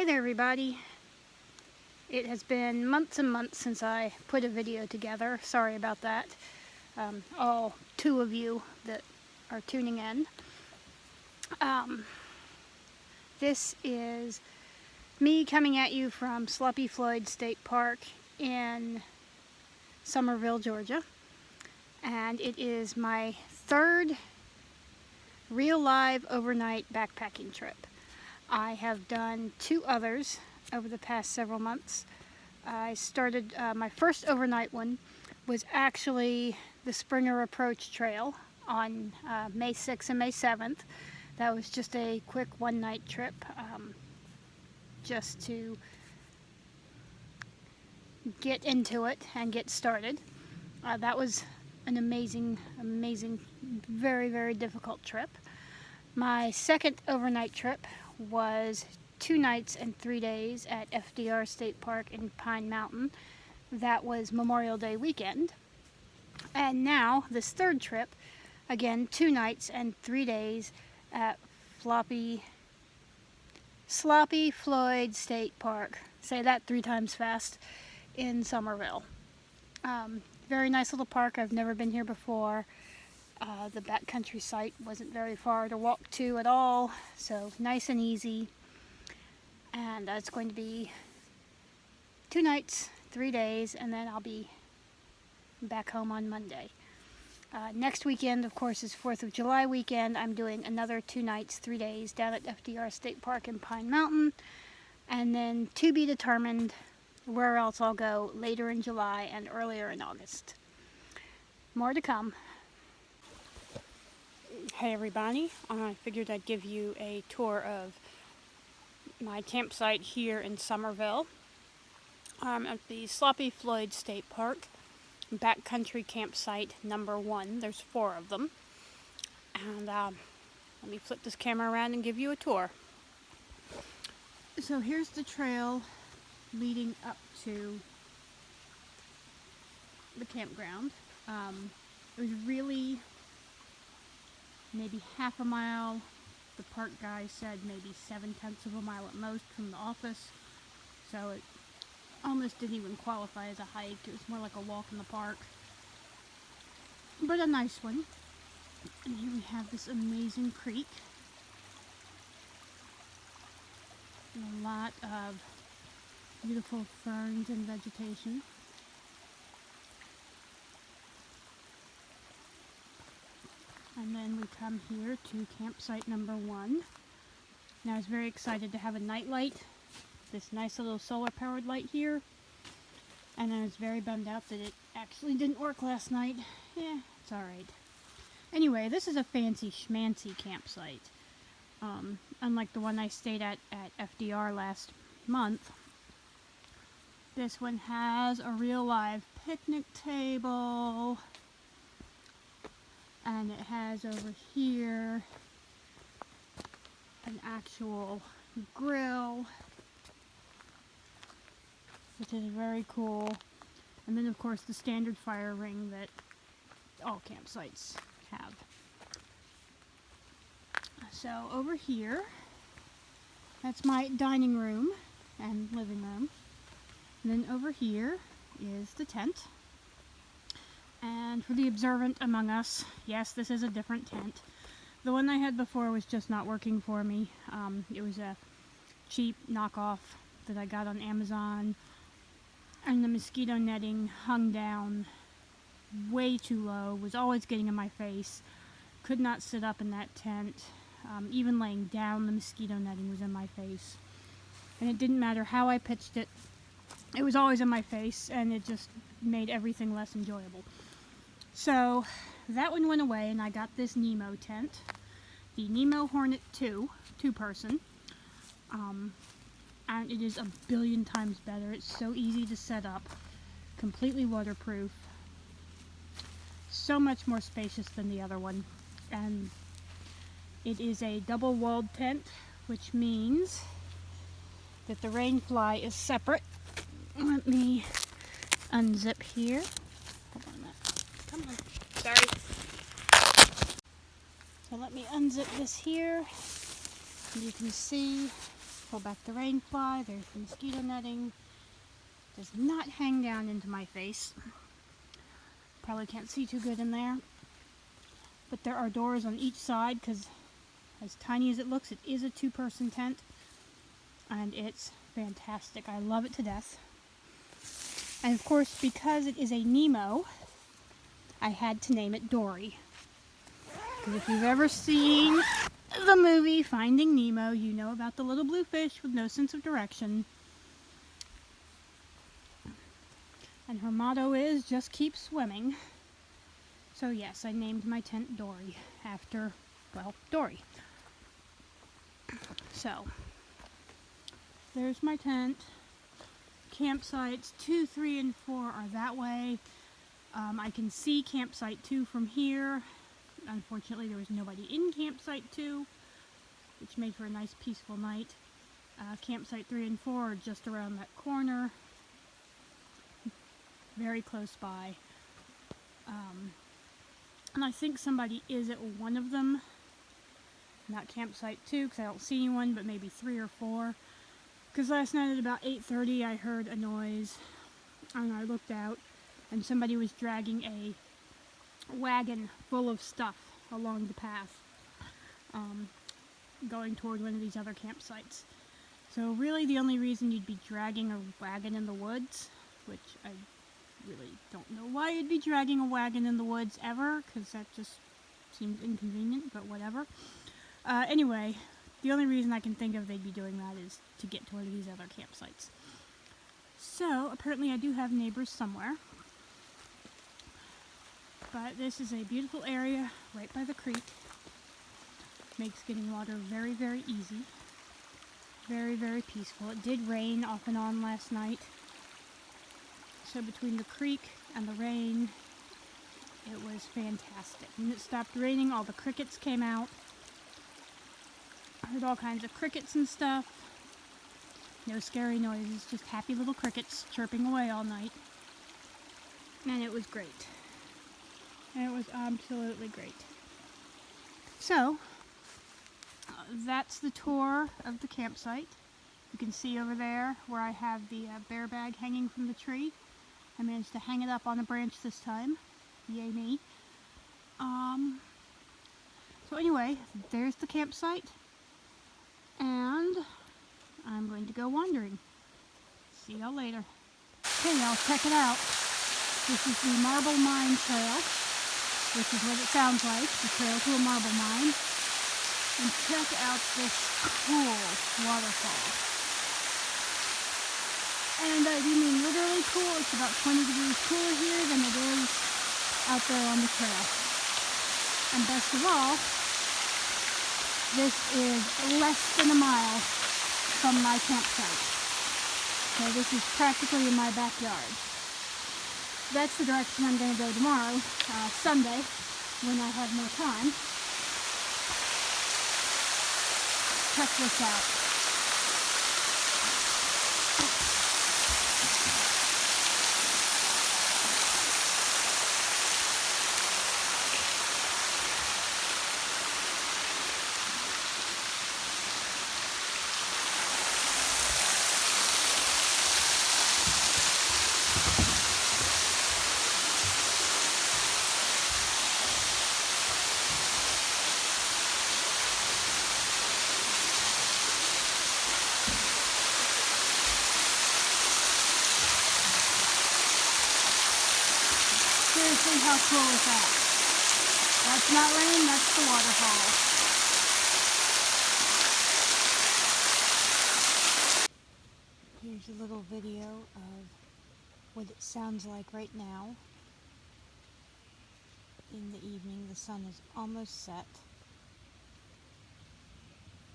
Hey there everybody. It has been months and months since I put a video together. Sorry about that. All two of you that are tuning in. This is me coming at you from Floyd State Park in Summerville, Georgia. And it is my third real live overnight backpacking trip. I have done two others over the past several months. I started, my first overnight one was actually the Springer Approach Trail on May 6th and May 7th. That was just a quick one-night trip, just to get into it and get started. That was an amazing, very, very difficult trip. My second overnight trip was 2 nights and 3 days at FDR State Park in Pine Mountain. That was Memorial Day weekend. And now, this third trip, again, 2 nights and 3 days at Sloppy Floyd State Park. Say that 3 times fast, in Summerville. Very nice little park. I've never been here before. The backcountry site wasn't very far to walk to at all, so nice and easy. And it's going to be 2 nights, 3 days, and then I'll be back home on Monday. Next weekend, of course, is 4th of July weekend. I'm doing another 2 nights, 3 days down at FDR State Park in Pine Mountain, and then to be determined where else I'll go later in July and earlier in August. More to come. Hey everybody, I figured I'd give you a tour of my campsite here in Summerville. At the Sloppy Floyd State Park, backcountry campsite number 1. There's 4 of them. And let me flip this camera around and give you a tour. So here's the trail leading up to the campground. It was really maybe half a mile. The park guy said maybe 7/10 of a mile at most from the office. So it almost didn't even qualify as a hike. It was more like a walk in the park. But a nice one. And here we have this amazing creek. And a lot of beautiful ferns and vegetation. And then we come here to campsite number 1. Now I was very excited to have a night light, this nice little solar powered light here. And I was very bummed out that it actually didn't work last night. Yeah, it's alright. Anyway, this is a fancy schmancy campsite. Unlike the one I stayed at FDR last month. This one has a real live picnic table. And it has over here an actual grill, which is very cool. And then of course the standard fire ring that all campsites have. So over here, that's my dining room and living room. And then over here is the tent. And for the observant among us, yes, this is a different tent. The one I had before was just not working for me. It was a cheap knockoff that I got on Amazon. And the mosquito netting hung down way too low, was always getting in my face. Could not sit up in that tent. Even laying down, the mosquito netting was in my face. And it didn't matter how I pitched it. It was always in my face, and it just made everything less enjoyable. So that one went away, and I got this Nemo tent, the Nemo Hornet 2, 2-person, and it is a billion times better. It's so easy to set up, completely waterproof, so much more spacious than the other one, and it is a double-walled tent, which means that the rain fly is separate. Let me unzip here. Hold on a minute. Come on. Sorry. So let me unzip this here. And you can see pull back the rain fly. There's the mosquito netting. Does not hang down into my face. Probably can't see too good in there. But there are doors on each side because as tiny as it looks, it is a 2-person tent. And it's fantastic. I love it to death. And of course, because it is a Nemo, I had to name it Dory. Because if you've ever seen the movie Finding Nemo, you know about the little blue fish with no sense of direction. And her motto is, just keep swimming. So yes, I named my tent Dory after, well, Dory. So, there's my tent. Campsites 2, 3, and 4 are that way. I can see campsite 2 from here. Unfortunately, there was nobody in campsite 2, which made for a nice peaceful night. Campsite 3 and 4 are just around that corner. Very close by. And I think somebody is at one of them. Not campsite 2, because I don't see anyone, but maybe 3 or 4. Because last night at about 8:30 I heard a noise, and I looked out, and somebody was dragging a wagon full of stuff along the path, going toward one of these other campsites. So really the only reason you'd be dragging a wagon in the woods, which I really don't know why you'd be dragging a wagon in the woods ever, because that just seems inconvenient, but whatever. Anyway, the only reason I can think of they'd be doing that is to get to one of these other campsites. So, apparently I do have neighbors somewhere. But this is a beautiful area right by the creek. Makes getting water very, very easy. Very, very peaceful. It did rain off and on last night. So between the creek and the rain, it was fantastic. When it stopped raining, all the crickets came out. I heard all kinds of crickets and stuff. No scary noises, just happy little crickets chirping away all night. And it was great. It was absolutely great. So, that's the tour of the campsite. You can see over there where I have the bear bag hanging from the tree. I managed to hang it up on a branch this time. Yay me. So anyway, there's the campsite. And I'm going to go wandering. See y'all later. Okay, y'all, check it out. This is the Marble Mine Trail, which is what it sounds like, the trail to a marble mine. And check out this cool waterfall. And I do mean literally cool. It's about 20 degrees cooler here than it is out there on the trail. And best of all, this is less than a mile from my campsite. So this is practically in my backyard. That's the direction I'm going to go tomorrow, Sunday, when I have more time. Check this out. Seriously, how cool is that? That's not rain, that's the waterfall. Here's a little video of what it sounds like right now. In the evening, the sun is almost set.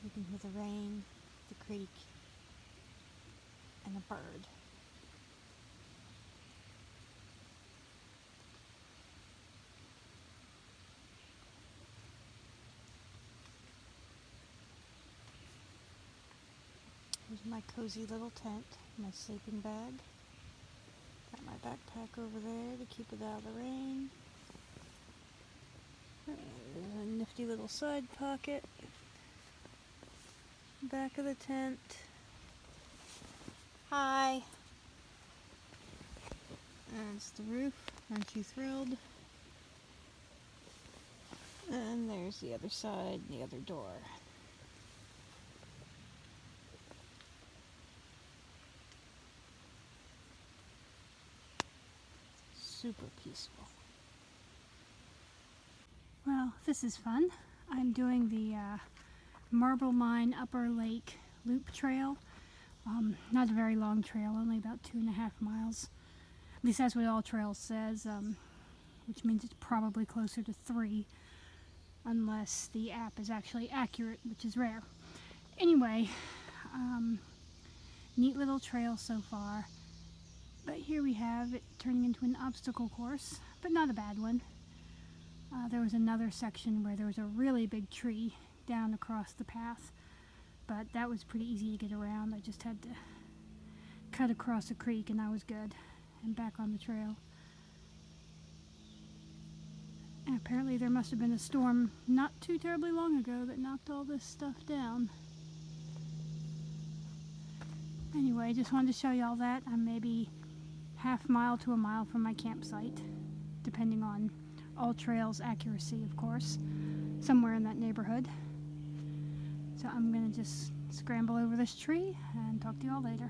You can hear the rain, the creek, and a bird. Here's my cozy little tent, my sleeping bag. Got my backpack over there to keep it out of the rain. There's a nifty little side pocket. Back of the tent. Hi. That's the roof. Aren't you thrilled? And there's the other side, the other door. Super peaceful. Well, this is fun. I'm doing the Marble Mine Upper Lake Loop Trail. Not a very long trail, only about 2.5 miles. At least that's what All Trails says, which means it's probably closer to 3, unless the app is actually accurate, which is rare. Anyway, neat little trail so far. But here we have it turning into an obstacle course, but not a bad one. There was another section where there was a really big tree down across the path, but that was pretty easy to get around. I just had to cut across a creek and I was good and back on the trail. And apparently there must have been a storm not too terribly long ago that knocked all this stuff down. Anyway, just wanted to show you all that. I'm maybe half mile to a mile from my campsite, depending on All Trails accuracy, of course, somewhere in that neighborhood. So I'm gonna just scramble over this tree and talk to you all later.